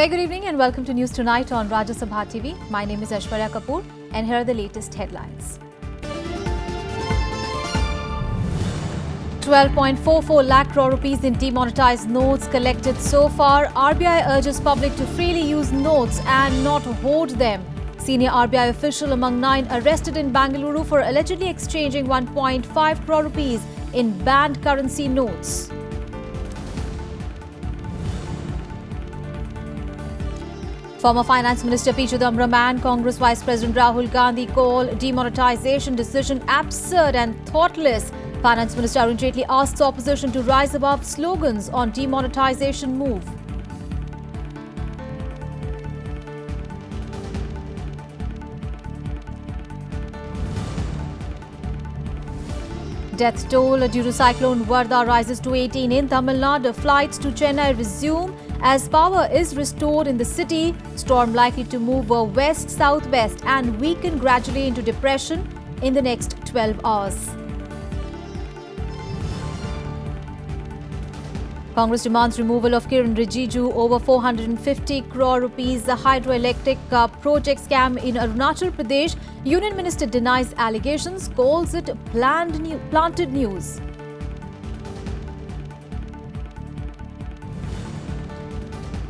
very good evening and welcome to News Tonight on Rajya Sabha TV. My name is Aishwarya Kapoor and here are the latest headlines. 12.44 lakh crore rupees in demonetized notes collected so far. RBI urges public to freely use notes and not hoard them. Senior RBI official among 9 arrested in Bengaluru for allegedly exchanging 1.5 crore rupees in banned currency notes. Former Finance Minister P. Chidambaram and Congress Vice President Rahul Gandhi call demonetization decision absurd and thoughtless. Finance Minister Arun Jaitley asks opposition to rise above slogans on demonetization move. Death toll due to Cyclone Vardar rises to 18 in Tamil Nadu. Flights to Chennai resume as power is restored in the city. Storm likely to move west-southwest and weaken gradually into depression in the next 12 hours. Congress demands removal of Kiran Rijiju over 450 crore rupees hydroelectric project scam in Arunachal Pradesh. Union Minister denies allegations, calls it planted news.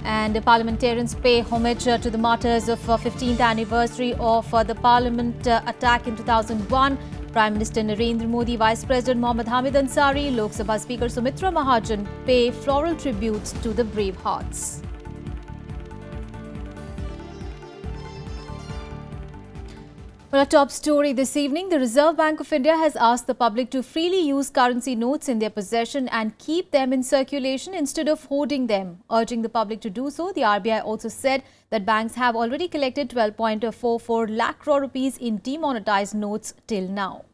And parliamentarians pay homage to the martyrs of 15th anniversary of the parliament attack in 2001. Prime Minister Narendra Modi, Vice President Mohammad Hamid Ansari, Lok Sabha Speaker Sumitra Mahajan pay floral tributes to the brave hearts. Well, a top story this evening, the Reserve Bank of India has asked the public to freely use currency notes in their possession and keep them in circulation instead of hoarding them. Urging the public to do so, the RBI also said that banks have already collected 12.44 lakh crore rupees in demonetized notes till now.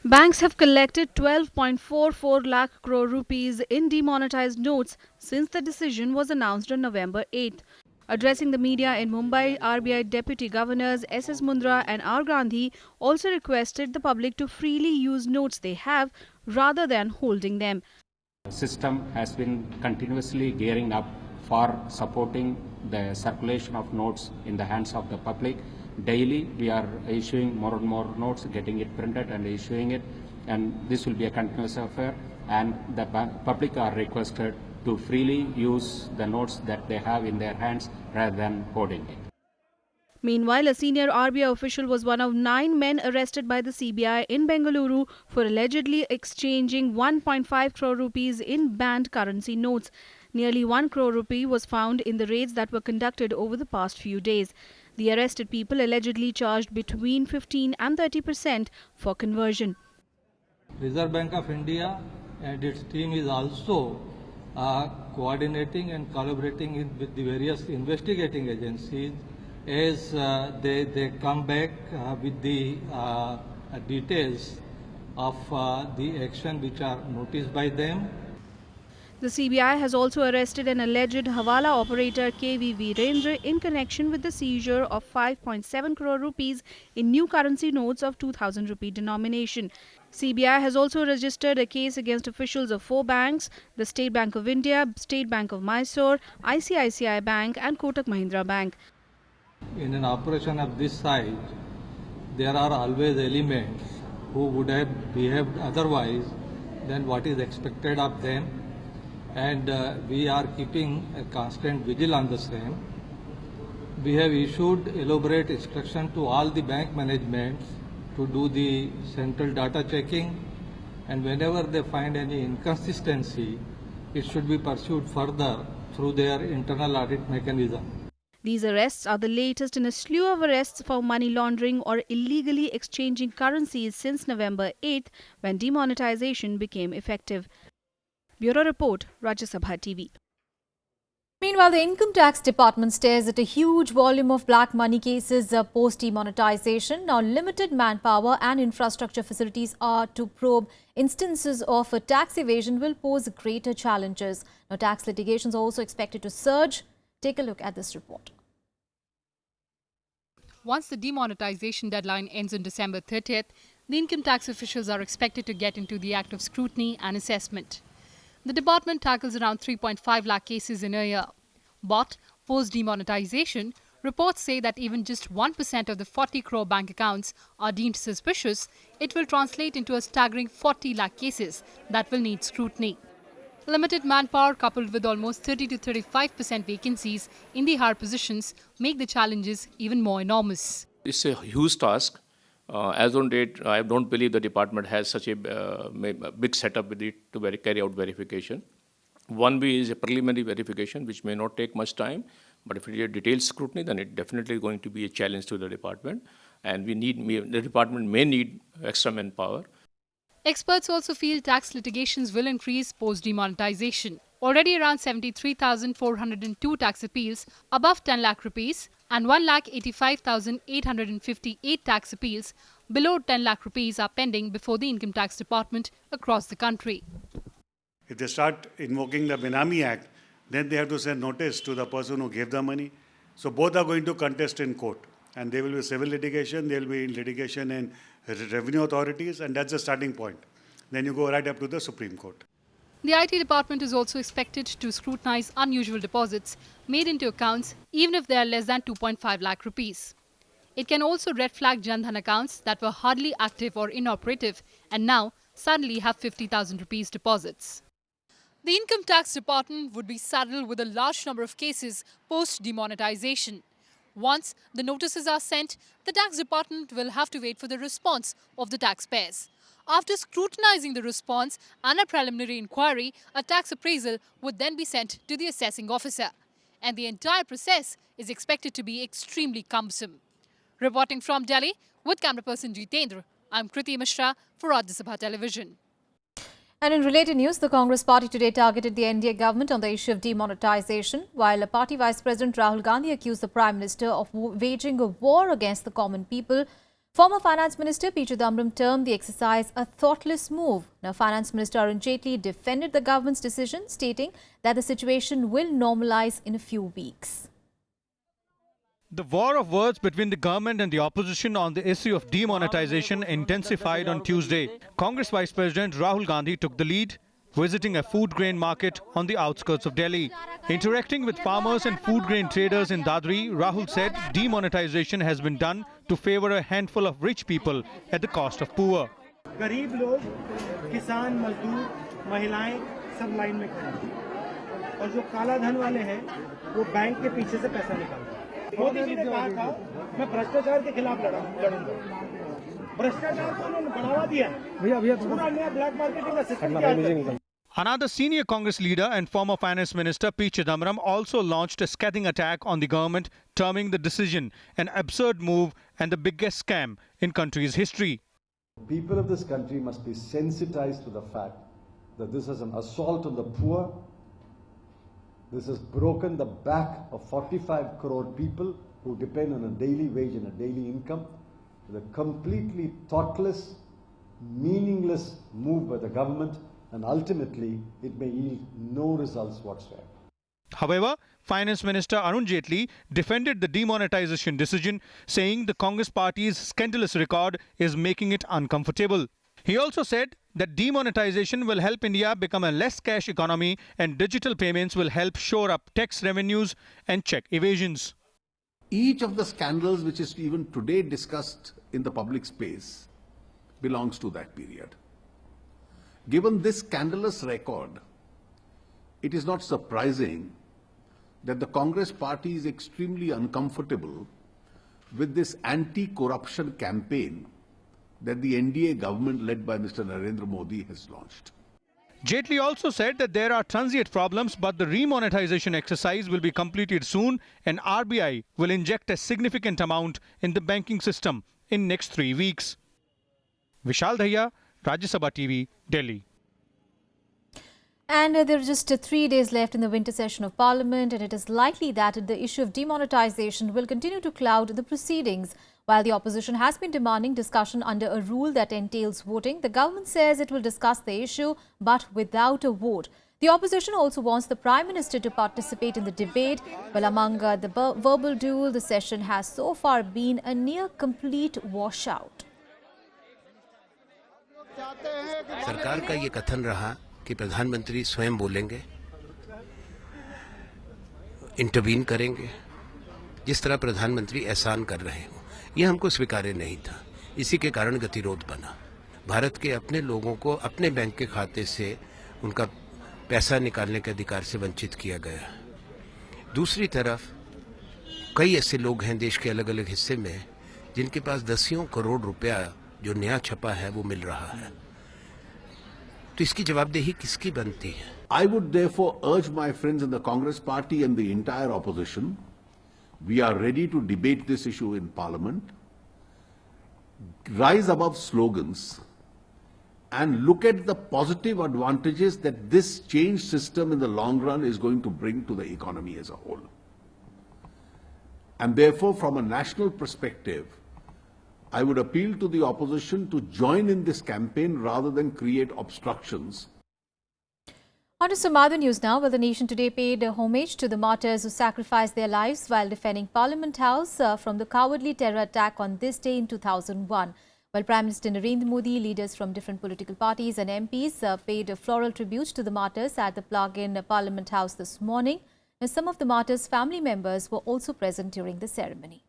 Banks have collected 12.44 lakh crore rupees in demonetized notes since the decision was announced on November 8th. Addressing the media in Mumbai, RBI Deputy Governors S.S. Mundra and R. Gandhi also requested the public to freely use notes they have rather than holding them. The system has been continuously gearing up for supporting the circulation of notes in the hands of the public. Daily we are issuing more and more notes, getting it printed and issuing it, and this will be a continuous affair, and the public are requested to freely use the notes that they have in their hands rather than hoarding it. Meanwhile, a senior RBI official was one of 9 men arrested by the CBI in Bengaluru for allegedly exchanging 1.5 crore rupees in banned currency notes. Nearly 1 crore rupee was found in the raids that were conducted over the past few days. The arrested people allegedly charged between 15 and 30% for conversion. Reserve Bank of India and its team is also coordinating and collaborating with the various investigating agencies as they come back with the details of the action which are noticed by them. The CBI has also arrested an alleged Hawala operator KV Virendra in connection with the seizure of 5.7 crore rupees in new currency notes of 2000 rupee denomination. CBI has also registered a case against officials of 4 banks, the State Bank of India, State Bank of Mysore, ICICI Bank and Kotak Mahindra Bank. In an operation of this size, there are always elements who would have behaved otherwise than what is expected of them, and we are keeping a constant vigil on the same. We have issued elaborate instruction to all the bank managements to do the central data checking, and whenever they find any inconsistency, it should be pursued further through their internal audit mechanism. These arrests are the latest in a slew of arrests for money laundering or illegally exchanging currencies since November 8th, when demonetization became effective. Bureau Report, Rajya Sabha TV. Meanwhile, the Income Tax Department stares at a huge volume of black money cases post-demonetization. Now, limited manpower and infrastructure facilities are to probe instances of tax evasion will pose greater challenges. Now, tax litigations are also expected to surge. Take a look at this report. Once the demonetization deadline ends on December 30th, the income tax officials are expected to get into the act of scrutiny and assessment. The department tackles around 3.5 lakh cases in a year. But post-demonetization, reports say that even just 1% of the 40 crore bank accounts are deemed suspicious. It will translate into a staggering 40 lakh cases that will need scrutiny. Limited manpower coupled with almost 30 to 35% vacancies in the higher positions make the challenges even more enormous. It's a huge task. As on date, I don't believe the department has such a big setup with it to carry out verification. One way is a preliminary verification, which may not take much time, but if it is a detailed scrutiny, then it definitely is going to be a challenge to the department, and the department may need extra manpower. Experts also feel tax litigations will increase post-demonetization. Already around 73,402 tax appeals above 10 lakh rupees and 1,85,858 tax appeals below 10 lakh rupees are pending before the Income Tax Department across the country. If they start invoking the Benami Act, then they have to send notice to the person who gave the money. So both are going to contest in court. And there will be civil litigation, there will be litigation in revenue authorities, and that's the starting point. Then you go right up to the Supreme Court. The IT department is also expected to scrutinize unusual deposits made into accounts even if they are less than 2.5 lakh rupees. It can also red flag Jan Dhan accounts that were hardly active or inoperative and now suddenly have 50,000 rupees deposits. The Income Tax Department would be saddled with a large number of cases post-demonetization. Once the notices are sent, the tax department will have to wait for the response of the taxpayers. After scrutinizing the response and a preliminary inquiry, a tax appraisal would then be sent to the assessing officer. And the entire process is expected to be extremely cumbersome. Reporting from Delhi with camera person Jitendra, I'm Kriti Mishra for Rajya Sabha Television. And in related news, the Congress party today targeted the NDA government on the issue of demonetization, while a party Vice President Rahul Gandhi accused the Prime Minister of waging a war against the common people. Former Finance Minister P. Chidambaram termed the exercise a thoughtless move. Now, Finance Minister Arun Jaitley defended the government's decision, stating that the situation will normalize in a few weeks. The war of words between the government and the opposition on the issue of demonetization intensified on Tuesday. Congress Vice President Rahul Gandhi took the lead, visiting a food grain market on the outskirts of Delhi. Interacting with farmers and food grain traders in Dadri, Rahul said demonetization has been done to favor a handful of rich people at the cost of poor. गरीब लोग, किसान, मजदूर, महिलाएं सब line में खड़े हैं और जो काला धन वाले हैं वो बैंक के पीछे से पैसा निकालते हैं। मोदी जी ने कहा था मैं भ्रष्टाचार के खिलाफ लड़ूंगा। भ्रष्टाचार को उन्होंने बढ़ावा दिया। पूरा नया ब्लैक मार्केटिंग का system. Another senior Congress leader and former Finance Minister P. Chidambaram also launched a scathing attack on the government, terming the decision an absurd move and the biggest scam in country's history. People of this country must be sensitized to the fact that this is an assault on the poor. This has broken the back of 45 crore people who depend on a daily wage and a daily income. The completely thoughtless, meaningless move by the government, and ultimately it may yield no results whatsoever. However, Finance Minister Arun Jaitley defended the demonetization decision, saying the Congress party's scandalous record is making it uncomfortable. He also said that demonetization will help India become a less cash economy and digital payments will help shore up tax revenues and check evasions. Each of the scandals which is even today discussed in the public space belongs to that period. Given this scandalous record, it is not surprising that the Congress party is extremely uncomfortable with this anti-corruption campaign that the NDA government led by Mr. Narendra Modi has launched. Jaitley also said that there are transient problems, but the remonetization exercise will be completed soon and RBI will inject a significant amount in the banking system in next 3 weeks. Vishal Dhaya, Rajya Sabha TV, Delhi. And there are just 3 days left in the winter session of Parliament, and it is likely that the issue of demonetization will continue to cloud the proceedings. While the opposition has been demanding discussion under a rule that entails voting, the government says it will discuss the issue but without a vote. The opposition also wants the Prime Minister to participate in the debate. Well, among the verbal duel, the session has so far been a near complete washout. सरकार का ये कथन रहा कि प्रधानमंत्री स्वयं बोलेंगे, intervene करेंगे, जिस तरह प्रधानमंत्री एहसान कर रहे हो, यह हमको स्वीकार्य नहीं था। इसी के कारण गतिरोध बना। भारत के अपने लोगों को अपने बैंक के खाते से उनका पैसा निकालने के अधिकार से वंचित किया गया। दूसरी तरफ कई ऐसे लोग हैं देश के अलग अलग हिस्से में जिनके पास दसियों करोड़ रुपया जो नया छपा है वो मिल रहा है। तो इसकी जवाबदेही किसकी बनती है? I would therefore urge my friends in the Congress party and the entire opposition, we are ready to debate this issue in Parliament, rise above slogans and look at the positive advantages that this change system in the long run is going to bring to the economy as a whole. And therefore, from a national perspective, I would appeal to the opposition to join in this campaign rather than create obstructions. On to some other news now. Well, the nation today paid homage to the martyrs who sacrificed their lives while defending Parliament House from the cowardly terror attack on this day in 2001. Well, Prime Minister Narendra Modi, leaders from different political parties and MPs paid a floral tribute to the martyrs at the plug-in Parliament House this morning. Now, some of the martyrs' family members were also present during the ceremony.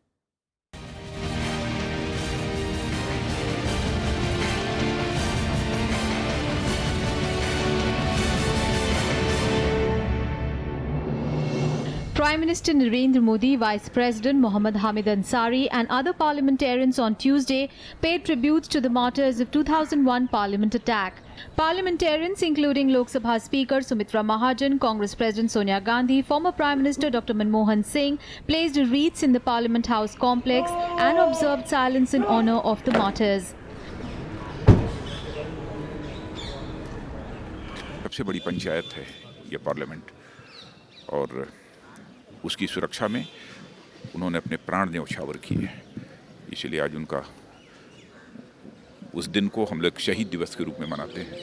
Prime Minister Narendra Modi, Vice President Mohammad Hamid Ansari and other parliamentarians on Tuesday paid tributes to the martyrs of 2001 Parliament attack. Parliamentarians including Lok Sabha Speaker Sumitra Mahajan, Congress President Sonia Gandhi, former Prime Minister Dr. Manmohan Singh placed wreaths in the Parliament House complex and observed silence in honour of the martyrs. सबसे बड़ी पंचायत है ये parliament और उसकी सुरक्षा में उन्होंने अपने प्राण न्यौछावर किए। इसलिए आज उनका उस दिन को हम लोग शहीद दिवस के रूप में मनाते हैं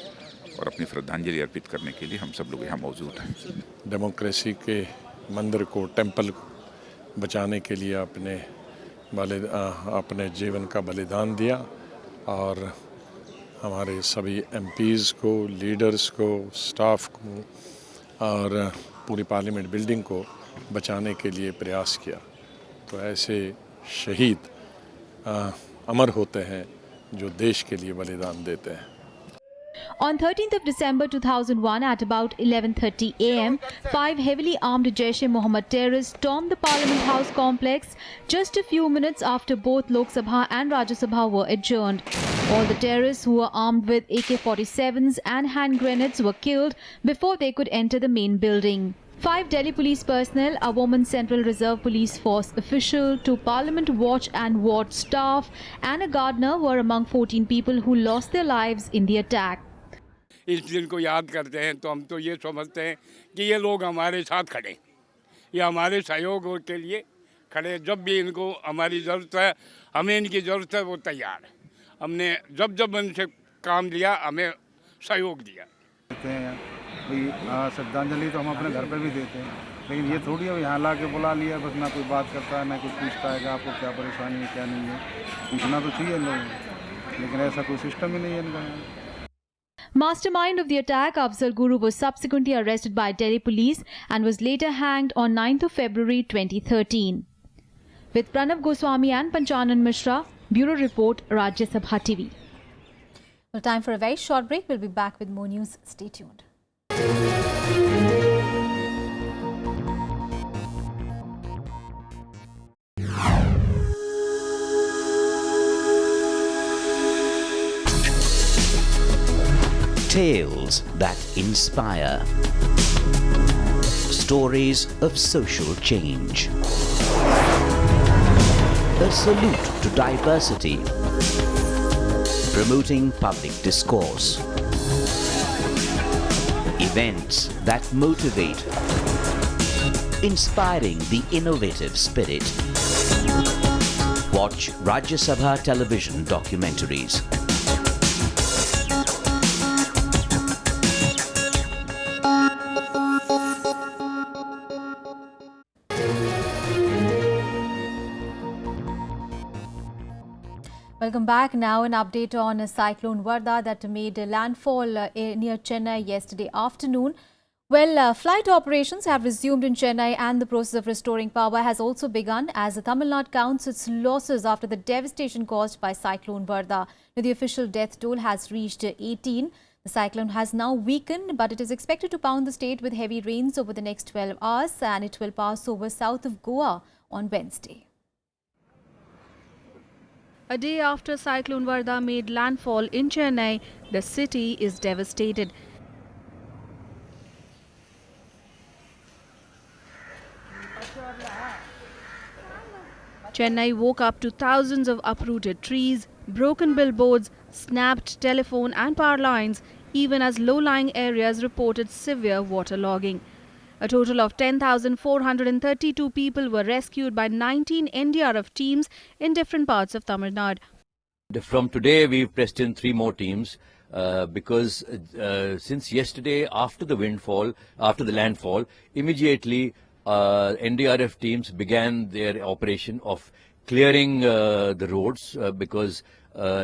और अपनी श्रद्धांजलि अर्पित करने के लिए हम सब लोग यहाँ मौजूद हैं। डेमोक्रेसी के मंदिर को, टेंपल बचाने के लिए अपने जीवन का बलिदान दिया और हमारे सभी एमपीज़ को, लीडर्स को, स्टाफ को और पूरी पार्लियामेंट बिल्डिंग को बचाने के लिए प्रयास किया। तो ऐसे शहीद अमर होते हैं जो देश के लिए बलिदान देते हैं। On 13th of December 2001 at about 11:30 am, 5 heavily armed Jaish-e-Mohammed terrorists stormed the Parliament House complex just a few minutes after both Lok Sabha and Rajya Sabha were adjourned. All the terrorists who were armed with AK-47s and hand grenades were killed before they could enter the main building. 5 Delhi police personnel, a woman Central Reserve Police Force official, 2 Parliament Watch and Ward staff and a gardener were among 14 people who lost their lives in the attack. इस दिन को याद करते हैं तो हम तो ये समझते हैं कि ये लोग हमारे साथ खड़े, ये हमारे सहयोग के लिए खड़े। जब भी इनको हमारी ज़रूरत है, हमें इनकी ज़रूरत है, वो तैयार है। हमने जब जब इनसे काम लिया, हमें सहयोग दिया। श्रद्धांजलि तो हम अपने घर पे भी देते हैं, लेकिन ये थोड़ी है यहाँ ला के बुला लिया, बस ना कोई बात करता है, ना कुछ पूछता है कि आपको क्या परेशानी है, क्या नहीं है। पूछना तो चाहिए लोगों को, लेकिन ऐसा कोई सिस्टम ही नहीं है इनका। Mastermind of the attack, Afzal Guru, was subsequently arrested by Delhi police and was later hanged on 9th of February 2013. With Pranav Goswami and Panchanan Mishra, Bureau Report, Rajya Sabha TV. Well, time for a very short break. We'll be back with more news. Stay tuned. Tales that inspire. Stories of social change. A salute to diversity. Promoting public discourse. Events that motivate. Inspiring the innovative spirit. Watch Rajya Sabha television documentaries. Welcome back. Now an update on Cyclone Vardar that made landfall near Chennai yesterday afternoon. Well, flight operations have resumed in Chennai and the process of restoring power has also begun as the Tamil Nadu counts its losses after the devastation caused by Cyclone Vardar. Now, the official death toll has reached 18. The cyclone has now weakened, but it is expected to pound the state with heavy rains over the next 12 hours and it will pass over south of Goa on Wednesday. A day after Cyclone Vardar made landfall in Chennai, the city is devastated. Chennai woke up to thousands of uprooted trees, broken billboards, snapped telephone and power lines, even as low-lying areas reported severe waterlogging. A total of 10,432 people were rescued by 19 NDRF teams in different parts of Tamil Nadu. From today, we've pressed in 3 more teams because since yesterday, after the landfall, immediately NDRF teams began their operation of clearing the roads because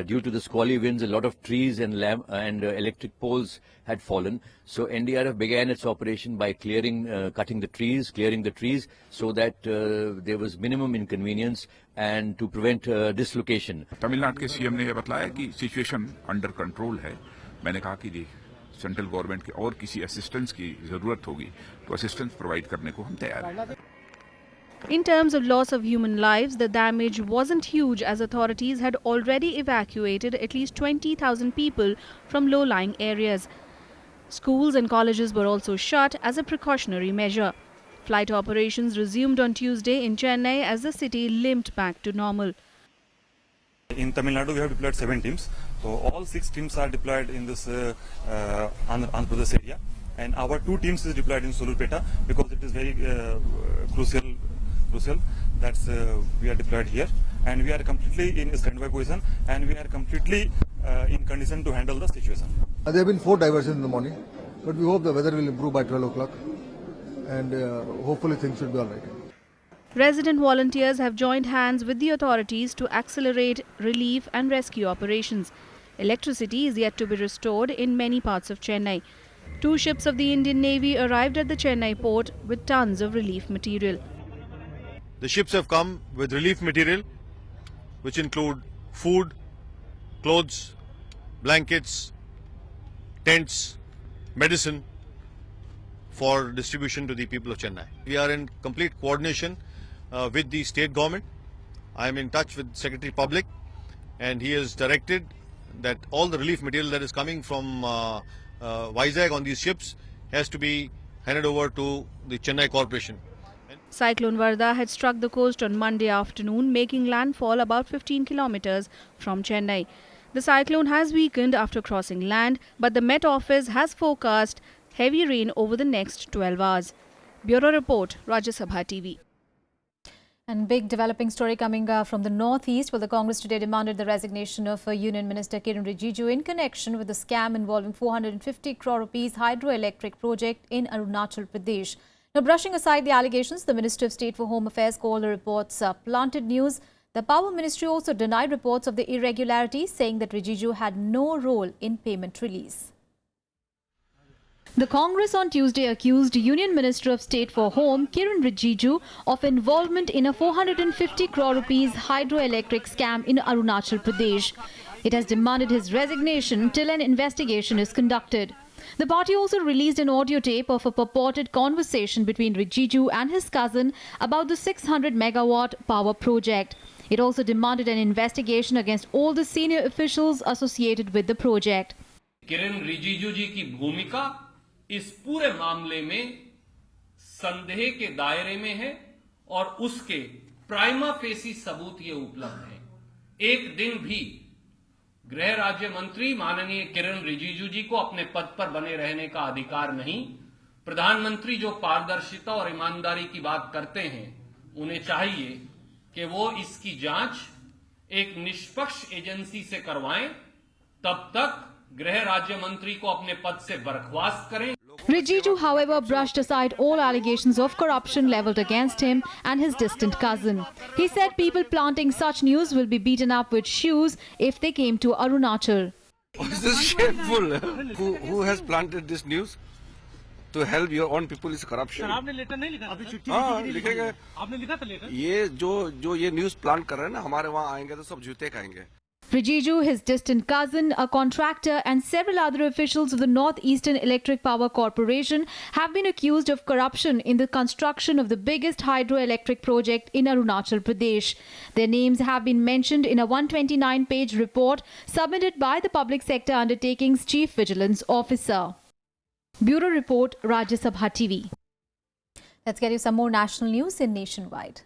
due to the squally winds, a lot of trees and electric poles had fallen. So NDRF began its operation by clearing the trees so that there was minimum inconvenience and to prevent dislocation. Tamil Nadu के CM ने यह बताया कि situation under control है. मैंने कहा कि central government के और किसी असिस्टेंस की जरूरत होगी तो असिस्टेंस प्रोवाइड करने को हम तैयार हैं. In terms of loss of human lives, the damage wasn't huge as authorities had already evacuated at least 20,000 people from low-lying areas. Schools and colleges were also shut as a precautionary measure. Flight operations resumed on Tuesday in Chennai as the city limped back to normal. In Tamil Nadu, we have deployed 7 teams. So all 6 teams are deployed in this Andhra Pradesh area. And our 2 teams is deployed in Solurpeta because it is very crucial. That's we are deployed here. And we are completely in standby position. And we are completely in condition to handle the situation. There have been 4 diversions in the morning. But we hope the weather will improve by 12 o'clock. And hopefully things should be all right. Resident volunteers have joined hands with the authorities to accelerate relief and rescue operations. Electricity is yet to be restored in many parts of Chennai. 2 ships of the Indian Navy arrived at the Chennai port with tons of relief material. The ships have come with relief material, which include food, clothes, blankets, tents, medicine for distribution to the people of Chennai. We are in complete coordination with the state government. I am in touch with Secretary Public and he has directed that all the relief material that is coming from Vizag on these ships has to be handed over to the Chennai Corporation. Cyclone Vardar had struck the coast on Monday afternoon, making landfall about 15 kilometers from Chennai. The cyclone has weakened after crossing land, but the Met Office has forecast heavy rain over the next 12 hours. Bureau Report, Rajya Sabha TV. And big developing story coming from the northeast, where the Congress today demanded the resignation of Union Minister Kiren Rijiju in connection with the scam involving 450 crore rupees hydroelectric project in Arunachal Pradesh. Now, brushing aside the allegations, the Minister of State for Home Affairs called the reports planted news. The Power Ministry also denied reports of the irregularities, saying that Rijiju had no role in payment release. The Congress on Tuesday accused Union Minister of State for Home, Kiren Rijiju, of involvement in a 450 crore rupees hydroelectric scam in Arunachal Pradesh. It has demanded his resignation till an investigation is conducted. The party also released an audio tape of a purported conversation between Rijiju and his cousin about the 600 megawatt power project. It also demanded an investigation against all the senior officials associated with the project. किरण रिजिजू जी की भूमिका इस पूरे मामले में संदेह के दायरे में है और उसके प्राइमा फेसी सबूत ये उपलब्ध है. एक दिन भी गृह राज्य मंत्री माननीय किरण रिजिजू जी को अपने पद पर बने रहने का अधिकार नहीं. प्रधानमंत्री जो पारदर्शिता और ईमानदारी की बात करते हैं, उन्हें चाहिए कि वो इसकी जांच एक निष्पक्ष एजेंसी से करवाएं. तब तक गृह राज्य मंत्री को अपने पद से बर्खास्त करें. Rijiju, however, brushed aside all allegations of corruption levelled against him and his distant cousin. He said people planting such news will be beaten up with shoes if they came to Arunachal. This is shameful. Who has planted this news? to help your own people is corruption. Sir आपने letter नहीं लिखा? अभी छुट्टी हाँ लिखेंगे। आपने लिखा था लेटर? ये जो ये न्यूज़ प्लान कर रहे हैं ना, हमारे वहाँ आएंगे तो सब जूते खाएंगे। Rijiju, his distant cousin, a contractor, and several other officials of the Northeastern Electric Power Corporation have been accused of corruption in the construction of the biggest hydroelectric project in Arunachal Pradesh. Their names have been mentioned in a 129-page report submitted by the Public Sector Undertaking's Chief Vigilance Officer. Bureau Report, Rajya Sabha TV. Let's get you some more national news in Nationwide.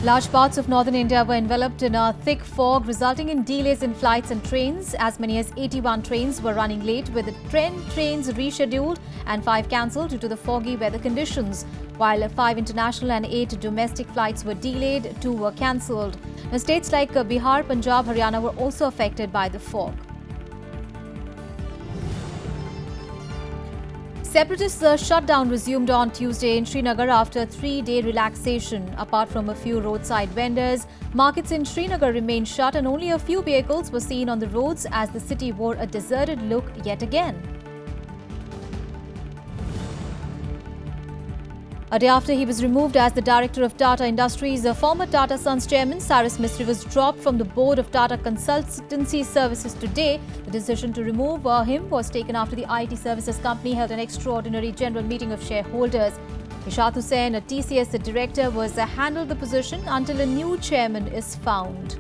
Large parts of northern India were enveloped in a thick fog, resulting in delays in flights and trains. As many as 81 trains were running late, with 10 trains rescheduled and 5 cancelled due to the foggy weather conditions. While 5 international and 8 domestic flights were delayed, 2 were cancelled. States like Bihar, Punjab, Haryana were also affected by the fog. Separatist shutdown resumed on Tuesday in Srinagar after a 3-day relaxation. Apart from a few roadside vendors, markets in Srinagar remained shut and only a few vehicles were seen on the roads as the city wore a deserted look yet again. A day after he was removed as the director of Tata Industries, a former Tata Sons chairman Cyrus Mistry was dropped from the board of Tata Consultancy Services today. The decision to remove him was taken after the IT services company held an extraordinary general meeting of shareholders. Ishaq Hussain, a TCS director, was handled the position until a new chairman is found.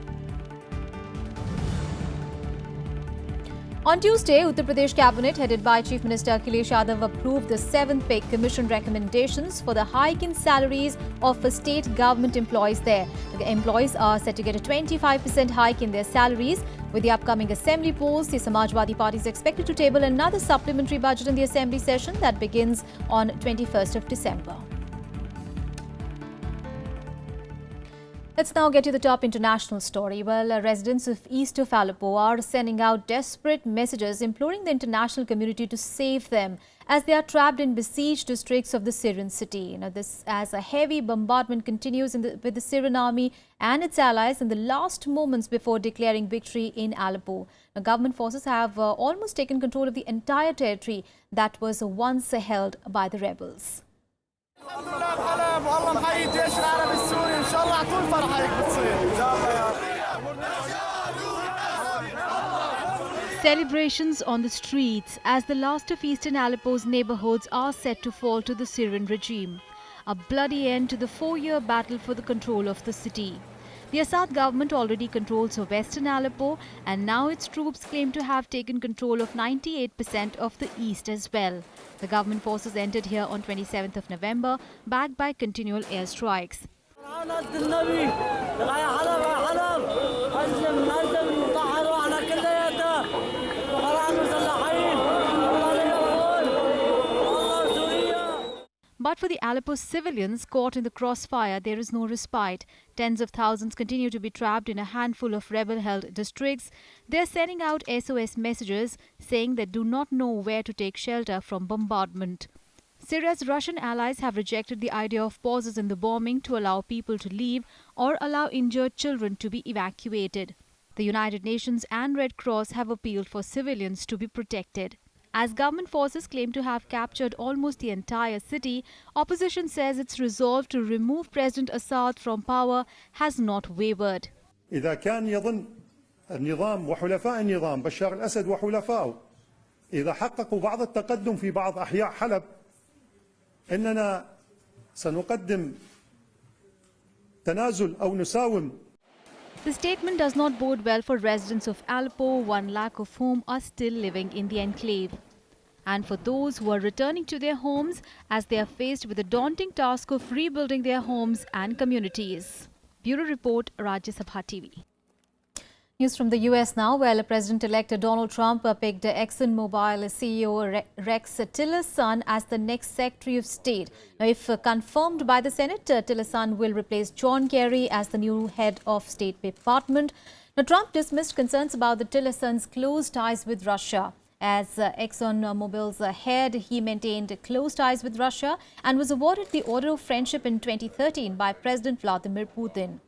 On Tuesday, Uttar Pradesh Cabinet, headed by Chief Minister Akhilesh Yadav, approved the 7th Pay Commission recommendations for the hike in salaries of state government employees there. The employees are set to get a 25% hike in their salaries. With the upcoming assembly polls, the Samajwadi Party is expected to table another supplementary budget in the assembly session that begins on 21st of December. Let's now get to the top international story. Well, residents of east of Aleppo are sending out desperate messages imploring the international community to save them as they are trapped in besieged districts of the Syrian city. This as a heavy bombardment continues with the Syrian army and its allies in the last moments before declaring victory in Aleppo. Government forces have almost taken control of the entire territory that was once held by the rebels. Celebrations on the streets as the last of eastern Aleppo's neighborhoods are set to fall to the Syrian regime. A bloody end to the 4-year battle for the control of the city. The Assad government already controls western Aleppo, and now its troops claim to have taken control of 98% of the east as well. The government forces entered here on 27th of November, backed by continual airstrikes. But for the Aleppo civilians caught in the crossfire, there is no respite. Tens of thousands continue to be trapped in a handful of rebel-held districts. They are sending out SOS messages saying they do not know where to take shelter from bombardment. Syria's Russian allies have rejected the idea of pauses in the bombing to allow people to leave or allow injured children to be evacuated. The United Nations and Red Cross have appealed for civilians to be protected. As government forces claim to have captured almost the entire city, opposition says its resolve to remove President Assad from power has not wavered. إذا كان يظن النظام وحلفاء النظام بشار الأسد وحلفائه إذا حققوا بعض التقدم في بعض أحياء حلب إننا سنقدم تنازل أو نساوم. The statement does not bode well for residents of Aleppo, 1 lakh of whom are still living in the enclave. And for those who are returning to their homes as they are faced with the daunting task of rebuilding their homes and communities. Bureau Report, Rajya Sabha TV. News from the US now, where President-elect Donald Trump picked ExxonMobil CEO Rex Tillerson as the next Secretary of State. Now, if confirmed by the Senate, Tillerson will replace John Kerry as the new head of State Department. Now, Trump dismissed concerns about the Tillerson's close ties with Russia. As ExxonMobil's head, he maintained close ties with Russia and was awarded the Order of Friendship in 2013 by President Vladimir Putin.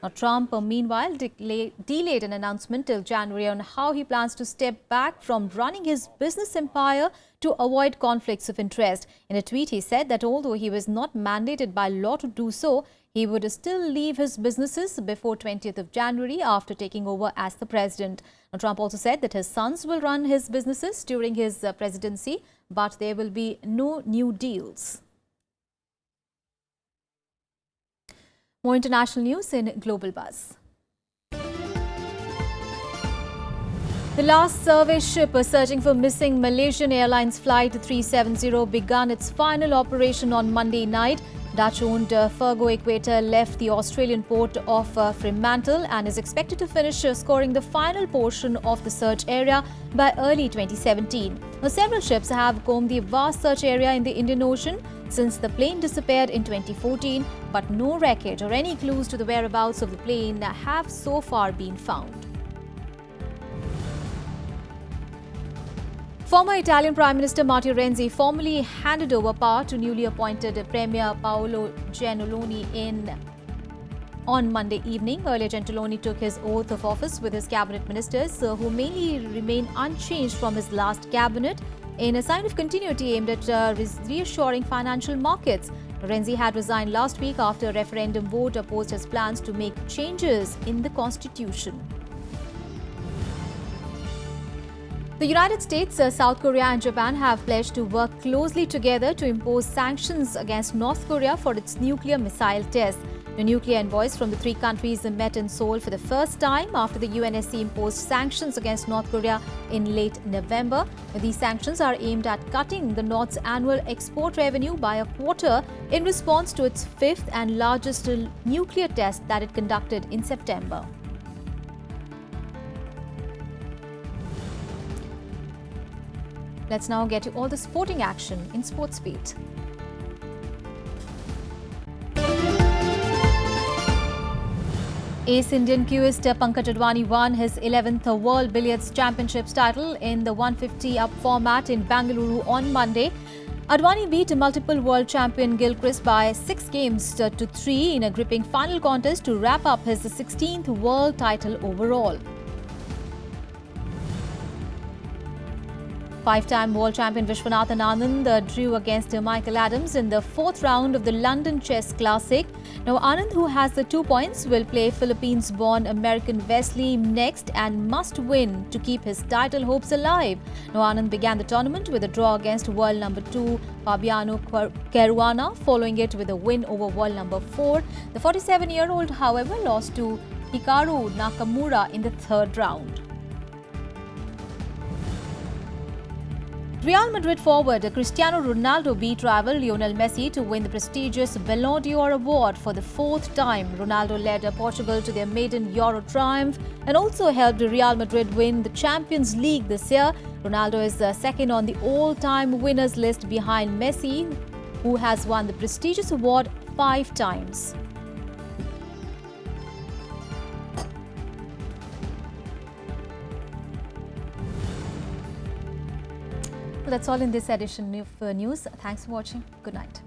Now, Trump, meanwhile, delayed an announcement till January on how he plans to step back from running his business empire to avoid conflicts of interest. In a tweet, he said that although he was not mandated by law to do so, he would still leave his businesses before 20th of January after taking over as the president. Now, Trump also said that his sons will run his businesses during his presidency, but there will be no new deals. More international news in Global Buzz. The last survey ship searching for missing Malaysian Airlines Flight 370 began its final operation on Monday night. Dutch-owned Fergo Equator left the Australian port of Fremantle and is expected to finish scoring the final portion of the search area by early 2017. Now, several ships have combed the vast search area in the Indian Ocean since the plane disappeared in 2014, but no wreckage or any clues to the whereabouts of the plane have so far been found. Former Italian Prime Minister Matteo Renzi formally handed over power to newly appointed Premier Paolo Gentiloni on Monday evening. Earlier, Gentiloni took his oath of office with his cabinet ministers, who mainly remain unchanged from his last cabinet, in a sign of continuity aimed at reassuring financial markets. Renzi had resigned last week after a referendum vote opposed his plans to make changes in the constitution. The United States, South Korea and Japan have pledged to work closely together to impose sanctions against North Korea for its nuclear missile tests. The nuclear envoys from the three countries met in Seoul for the first time after the UNSC imposed sanctions against North Korea in late November. These sanctions are aimed at cutting the North's annual export revenue by a quarter in response to its fifth and largest nuclear test that it conducted in September. Let's now get you all the sporting action in Sports Beat. Ace Indian queuist Pankaj Advani won his 11th World Billiards Championships title in the 150 up format in Bengaluru on Monday. Advani beat multiple world champion Gilchrist by 6 games to 3 in a gripping final contest to wrap up his 16th world title overall. Five-time world champion Vishwanathan Anand drew against Michael Adams in the 4th round of the London Chess Classic. Now, Anand, who has the 2 points, will play Philippines-born American Wesley next and must win to keep his title hopes alive. Now, Anand began the tournament with a draw against world number 2 Fabiano Caruana, following it with a win over world number 4. The 47-year-old, however, lost to Hikaru Nakamura in the 3rd round. Real Madrid forward Cristiano Ronaldo beat rival Lionel Messi to win the prestigious Ballon d'Or award for the 4th time. Ronaldo led Portugal to their maiden Euro triumph and also helped Real Madrid win the Champions League this year. Ronaldo is second on the all-time winners list behind Messi, who has won the prestigious award 5 times. That's all in this edition of news. Thanks for watching. Good night.